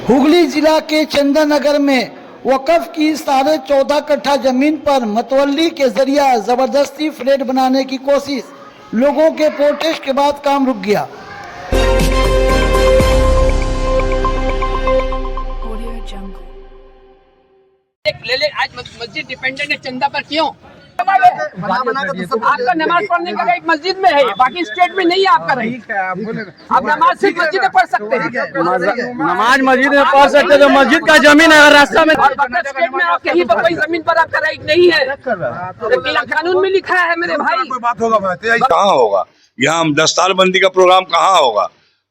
हुगली जिला के चंदननगर में वक़्फ़ की 14.5 कट्ठा जमीन पर मतवल्ली के जरिए जबरदस्ती फ्लैट बनाने की कोशिश, लोगों के प्रोटेस्ट के बाद काम रुक गया। आज मस्जिद डिपेंडेंट है चंदा पर, क्यों? आपका नमाज पढ़ने का एक मस्जिद में है, बाकी स्टेट में नहीं है आपका रही। आप नमाज सिर्फ मस्जिद में पढ़ सकते हैं। नमाज मस्जिद में पढ़ सकते तो मस्जिद का जमीन है रास्ता में, स्टेट में आप कहीं पर कोई जमीन पर आपका राइट नहीं है, कानून में लिखा है मेरे भाई। बात होगा कहाँ होगा, यहाँ हम दस्तारबंदी का प्रोग्राम कहाँ होगा?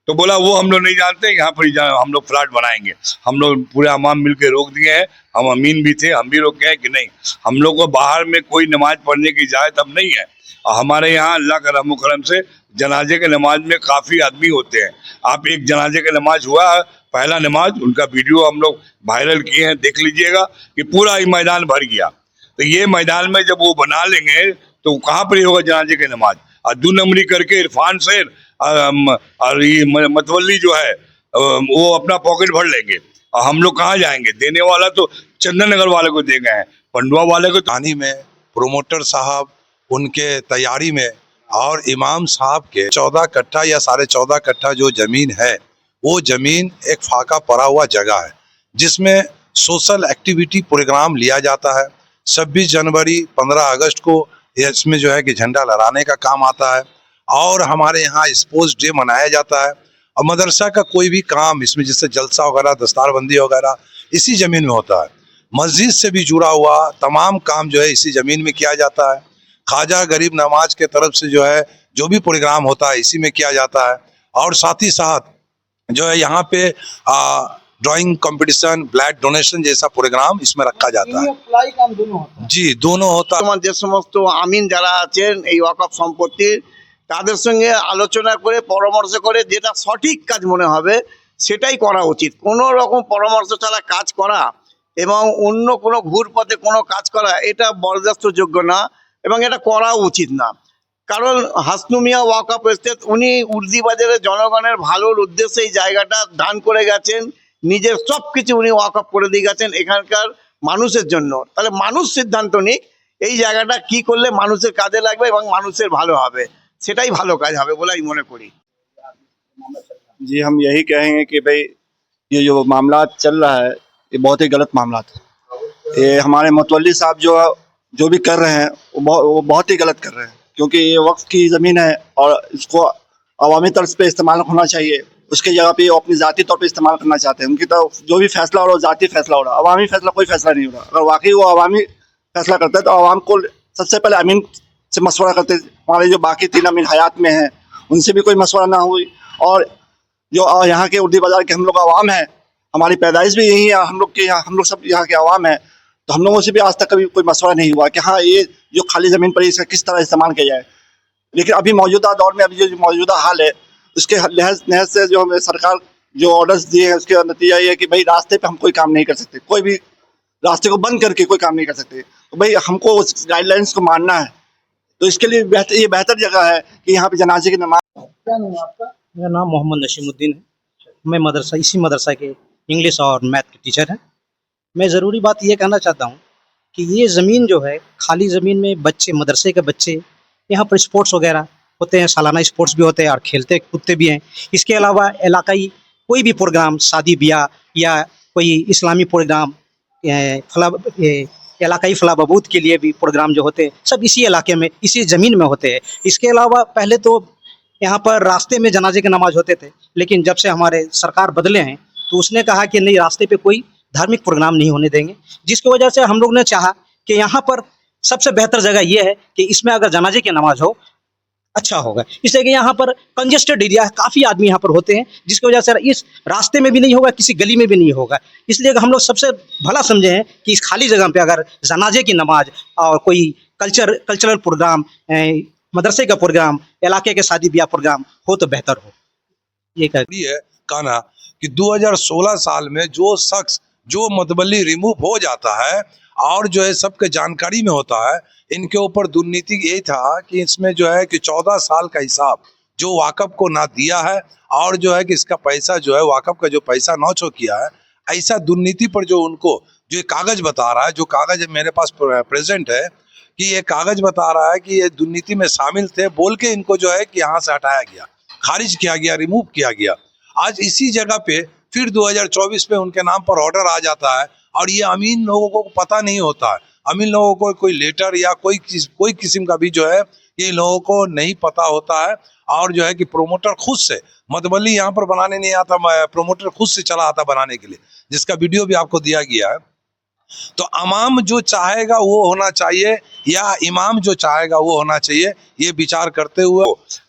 तो बोला वो हम लोग नहीं जानते, यहाँ पर हम लोग फ्लैट बनाएंगे। हम लोग पूरे अवाम मिल के रोक दिए हैं, हम अमीन भी थे, हम भी रोक गए कि नहीं, हम लोग को बाहर में कोई नमाज पढ़ने की इजाज़त अब नहीं है। और हमारे यहाँ अल्लाह का रहम करम से जनाजे के नमाज में काफ़ी आदमी होते हैं। आप एक जनाजे का नमाज हुआ है, पहला नमाज, उनका वीडियो हम लोग वायरल किए हैं, देख लीजिएगा कि पूरा ही मैदान भर गया। तो ये मैदान में जब वो बना लेंगे तो कहाँ पर ही होगा जनाजे की नमाज? और 2 नंबरी करके इरफान शेर और ये मतवल्ली जो है वो अपना पॉकेट भर लेंगे और हम लोग कहाँ जाएंगे? देने वाला तो चंदननगर वाले को दे गए हैं, पंडुआ वाले को। पानी में प्रोमोटर साहब उनके तैयारी में और इमाम साहब के 14 कट्ठा या 14.5 कट्ठा जो जमीन है, वो जमीन एक फाका पड़ा हुआ जगह है जिसमें सोशल एक्टिविटी प्रोग्राम लिया जाता है। 26 जनवरी 15 अगस्त को इसमें जो है कि झंडा लहराने का काम आता है और हमारे यहाँ स्पोर्ट्स डे मनाया जाता है। और मदरसा का कोई भी काम इसमें जैसे जलसा वगैरह, दस्तारबंदी वगैरह इसी ज़मीन में होता है। मस्जिद से भी जुड़ा हुआ तमाम काम जो है इसी ज़मीन में किया जाता है। ख्वाजा गरीब नवाज के तरफ से जो है जो भी प्रोग्राम होता है इसी में किया जाता है। और साथ ही साथ जो है यहाँ पे ड्राइंग कंपटीशन, ब्लड डोनेशन जैसा प्रोग्राम इसमें रखा जाता है। जी, दोनों होता है। যে সমস্ত আমিন যারা আছেন এই ওয়াকফ সম্পত্তির, তাদের সঙ্গে আলোচনা করে পরামর্শ করে যেটা সঠিক কাজ মনে হবে সেটাই করা উচিত। কোনো রকম পরামর্শ ছাড়া কাজ করা এবং অন্য কোনো ঘুরপথে কোনো কাজ করা এটা বরদাস্তযোগ্য না এবং এটা করা উচিত না। কারণ হাসনু মিয়া ওয়াকফ এস্টেট উনি উর্দি বাজারের জনগণের ভালোর উদ্দেশ্যে এই জায়গাটা দান করে গেছেন, নিজের সব কিছু উনি ওয়াকফ করে দিয়ে গেছেন এখানকার মানুষের জন্য। তাহলে মানুষ সিদ্ধান্ত নিক এই জায়গাটা কি করলে মানুষের কাজে লাগবে এবং মানুষের ভালো হবে, সেটাই ভালো কাজ হবে বলে আমি মনে করি। जी हम यही कहेंगे कि भाई ये जो मामला चल रहा है ये बहुत ही गलत मामला था। ये हमारे मतवल्ली साहब जो भी कर रहे हैं वो बहुत ही गलत कर रहे हैं, क्योंकि ये वक्फ की ज़मीन है और इसको अवामी तर्ज पे इस्तेमाल होना चाहिए। उसके जगह पे वो अपनी ज़ाती तौर पे इस्तेमाल करना चाहते हैं। उनकी तो जो भी फैसला हो रहा है ज़ाती फैसला हो रहा है, अवामी फैसला कोई फैसला नहीं हो रहा। अगर वाकई वो अवामी फैसला करता है तो अवाम को सबसे पहले अमीन से मशवरा करते। हमारे जो बाकी 3 अमीन हयात में हैं उनसे भी कोई मशवरा ना हुई। और जो यहाँ के उर्दी बाज़ार के हम लोग अवाम है, हमारी पैदाइश भी यही है, हम लोग सब यहाँ के अवाम हैं, तो हम लोगों से भी आज तक कभी कोई मशवरा नहीं हुआ कि हाँ ये जो खाली ज़मीन पर इसका किस तरह इस्तेमाल किया जाए। लेकिन अभी मौजूदा दौर में अभी जो मौजूदा हाल है उसके लिहाज से जो हमें सरकार जो ऑर्डर्स दिए हैं उसका नतीजा ये है कि भाई रास्ते पे हम कोई काम नहीं कर सकते, कोई भी रास्ते को बंद करके कोई काम नहीं कर सकते। तो भाई हमको उस गाइडलाइंस को मानना है, तो इसके लिए ये बेहतर जगह है कि यहाँ पे जनाजे की नमाज। क्या नाम है आपका? मेरा नाम मोहम्मद नशीमुद्दीन है। मैं इसी मदरसा के इंग्लिश और मैथ के टीचर हैं। मैं ज़रूरी बात ये कहना चाहता हूँ कि ये ज़मीन जो है खाली ज़मीन में बच्चे, मदरसे के बच्चे यहाँ पर स्पोर्ट्स वगैरह होते हैं, सालाना स्पोर्ट्स भी होते हैं और खेलते कूदते भी हैं। इसके अलावा इलाकाई कोई भी प्रोग्राम, शादी ब्याह या कोई इस्लामी प्रोग्राम, इलाकाई फलाह बहबूद के लिए भी प्रोग्राम जो होते हैं सब इसी इलाके में, इसी ज़मीन में होते हैं। इसके अलावा पहले तो यहाँ पर रास्ते में जनाजे की नमाज होते थे, लेकिन जब से हमारे सरकार बदले हैं तो उसने कहा कि नहीं, रास्ते पे कोई धार्मिक प्रोग्राम नहीं होने देंगे, जिसकी वजह से हम लोग ने चाहा कि यहाँ पर सबसे बेहतर जगह ये है कि इसमें अगर जनाजे की नमाज हो अच्छा होगा। इसलिए कि यहाँ पर कंजेस्टेड एरिया है, काफ़ी आदमी यहाँ पर होते हैं, जिसकी वजह से इस रास्ते में भी नहीं होगा, किसी गली में भी नहीं होगा। इसलिए हम लोग सबसे भला समझे हैं कि इस खाली जगह पे अगर जनाजे की नमाज और कोई कल्चरल प्रोग्राम, मदरसे का प्रोग्राम, इलाके के शादी ब्याह प्रोग्राम हो तो बेहतर हो। ये कहना कि 2016 साल में जो शख्स जो मतवल्ली रिमूव हो जाता है और जो है सबके जानकारी में होता है, इनके ऊपर दुर्नीति यही था कि इसमें जो है कि 14 साल का हिसाब जो वाकफ को ना दिया है, और जो है कि इसका पैसा जो है वाकफ का जो पैसा नौचो किया है, ऐसा दुर्नीति पर जो उनको जो कागज बता रहा है, जो कागज मेरे पास प्रेजेंट है कि ये कागज बता रहा है कि ये दुर्नीति में शामिल थे बोल के इनको जो है कि यहाँ से हटाया गया, खारिज किया गया, रिमूव किया गया। आज इसी जगह पे फिर 2024 में उनके नाम पर ऑर्डर आ जाता है और ये अमीन लोगों को पता नहीं होता है। अमीन लोगों को कोई लेटर या कोई किस्म का भी जो है ये लोगों को नहीं पता होता है। और जो है कि प्रोमोटर खुद से मतवल्ली यहाँ पर बनाने नहीं आता, प्रोमोटर खुद से चला आता बनाने के लिए, जिसका वीडियो भी आपको दिया गया है। तो अमाम जो चाहेगा वो होना चाहिए या इमाम जो चाहेगा वो होना चाहिए, ये विचार करते हुए।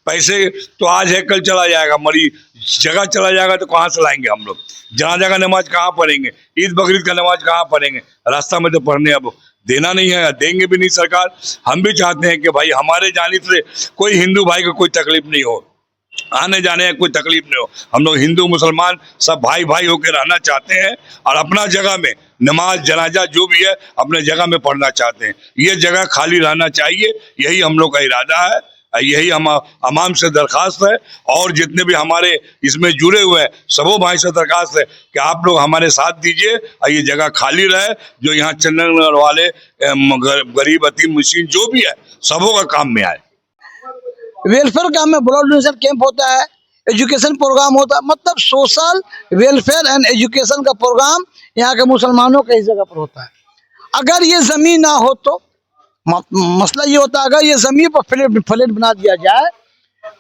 पैसे तो आज है कल चला जाएगा, मरी जगह चला जाएगा तो कहाँ से लाएंगे हम लोग? जनाजा का नमाज कहाँ पढ़ेंगे? ईद बकरीद का नमाज कहाँ पढ़ेंगे? रास्ता में तो पढ़ने अब देना नहीं है, देंगे भी नहीं सरकार। हम भी चाहते हैं कि भाई हमारे जाने से कोई हिंदू भाई को कोई तकलीफ नहीं हो, आने जाने में कोई तकलीफ नहीं हो। हम लोग हिंदू मुसलमान सब भाई भाई होकर रहना चाहते हैं और अपना जगह में नमाज जनाजा जो भी है अपने जगह में पढ़ना चाहते हैं। ये जगह खाली रहना चाहिए, यही हम लोग का इरादा है, यही हम अमाम से दरख्वास्त है। और जितने भी हमारे इसमें जुड़े हुए हैं सबों भाई से दरख्वास्त है कि आप लोग हमारे साथ दीजिए और ये जगह खाली रहे। जो यहाँ चंदननगर वाले गरीब यतीम मिस्कीन जो भी है सबों का काम में आए। वेलफेयर काम में ब्लड डोनेशन कैंप होता है, एजुकेशन प्रोग्राम होता है, मतलब सोशल वेलफेयर एंड एजुकेशन का प्रोग्राम यहाँ के मुसलमानों के इस जगह पर होता है। अगर ये जमीन ना हो तो मसला ये होता है, अगर ये जमीन पर फ्लैट बना दिया जाए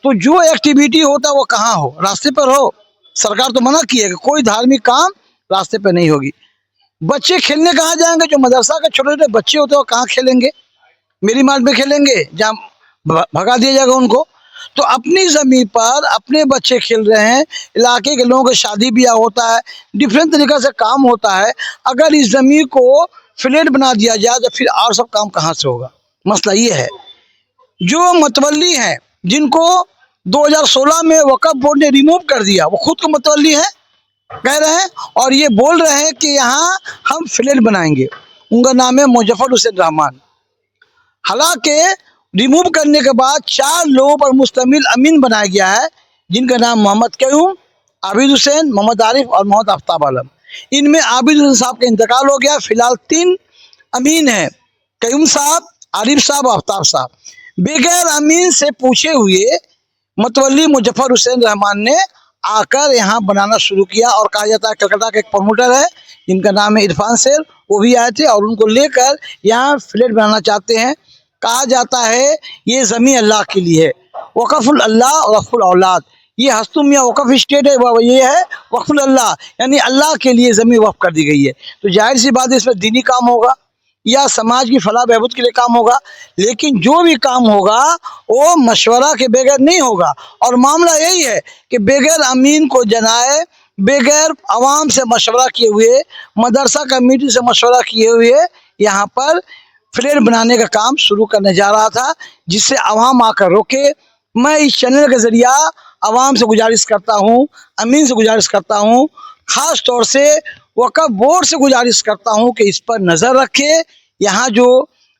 तो जो एक्टिविटी होता है वो कहाँ हो? रास्ते पर हो। सरकार तो मना की है कि कोई धार्मिक काम रास्ते पर नहीं होगी। बच्चे खेलने कहाँ जाएंगे? जो मदरसा के छोटे छोटे बच्चे होते हैं वो कहाँ खेलेंगे? मेरी मार्ट में खेलेंगे जहाँ भगा दिया जाएगा उनको। तो अपनी ज़मीन पर अपने बच्चे खेल रहे हैं, इलाके के लोगों के शादी ब्याह होता है, डिफरेंट तरीक़ा से काम होता है। अगर इस ज़मीन को फ्लैट बना दिया जाए तो फिर और सब काम कहाँ से होगा? मसला ये है। जो मतवल्ली हैं जिनको 2016 में वक्फ बोर्ड ने रिमूव कर दिया, वो खुद को मतवल्ली हैं कह रहे हैं और ये बोल रहे हैं कि यहाँ हम फ्लैट बनाएंगे। उनका नाम है मुजफ्फर हुसैन रहमान। हालांकि रिमूव करने के बाद 4 लोगों पर मुश्तमिल अमीन बनाया गया है, जिनका नाम मोहम्मद क्यूम, आबिद हुसैन, मोहम्मद आरिफ और मोहम्मद आफ्ताब आलम। इनमें आबिद हुसैन साहब का इंतकाल हो गया। फिलहाल 3 अमीन हैं, क्यूम साहब, आरिफ साहब और आफ्ताब साहब। बगैर अमीन से पूछे हुए मतवल्ली मुजफ्फर हुसैन रहमान ने आकर यहाँ बनाना शुरू किया और कहा जाता है कलकत्ता के एक प्रमोटर है जिनका नाम है इरफान शेर, वो भी आए थे और उनको लेकर यहाँ फ्लैट बनाना चाहते हैं। कहा जाता है ये ज़मीन अल्लाह के लिए है, वक़फ़ुल अल्लाह और वक़फ़ुल औलाद। ये हस्तुम या वक़फ़ स्टेट है, ये है वक़फ़ुल अल्लाह, यानी अल्लाह के लिए ज़मीन वक़फ़ कर दी गई है। तो जाहिर सी बात है इसमें दीनी काम होगा या समाज की फलाह बहबूद के लिए काम होगा, लेकिन जो भी काम होगा वो मशवरा के बगैर नहीं होगा। और मामला यही है कि बगैर अमीन को जनाए, बगैर आवाम से मशवरा किए हुए, मदरसा कमेटी से मशवरा किए हुए यहाँ पर फ्लैट बनाने का काम शुरू करने जा रहा था, जिससे आवाम आकर रोके। मैं इस चैनल के ज़रिया आवाम से गुजारिश करता हूँ, अमीन से गुजारिश करता हूँ, ख़ास तौर से वक़्फ़ बोर्ड से गुजारिश करता हूँ कि इस पर नज़र रखे। यहाँ जो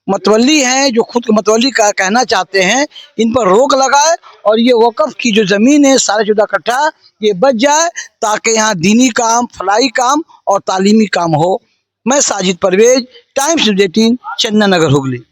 मतवल्ली हैं, जो खुद को मतवल्ली का कहना चाहते हैं, इन पर रोक लगाए और ये वक़्फ़ की जो ज़मीन है 14.5 कट्ठा ये बच जाए, ताकि यहाँ दीनी काम, फलाही काम और तालीमी काम हो। मैं साजिद परवेज, टाइम्स 18, चंदननगर, हुगली।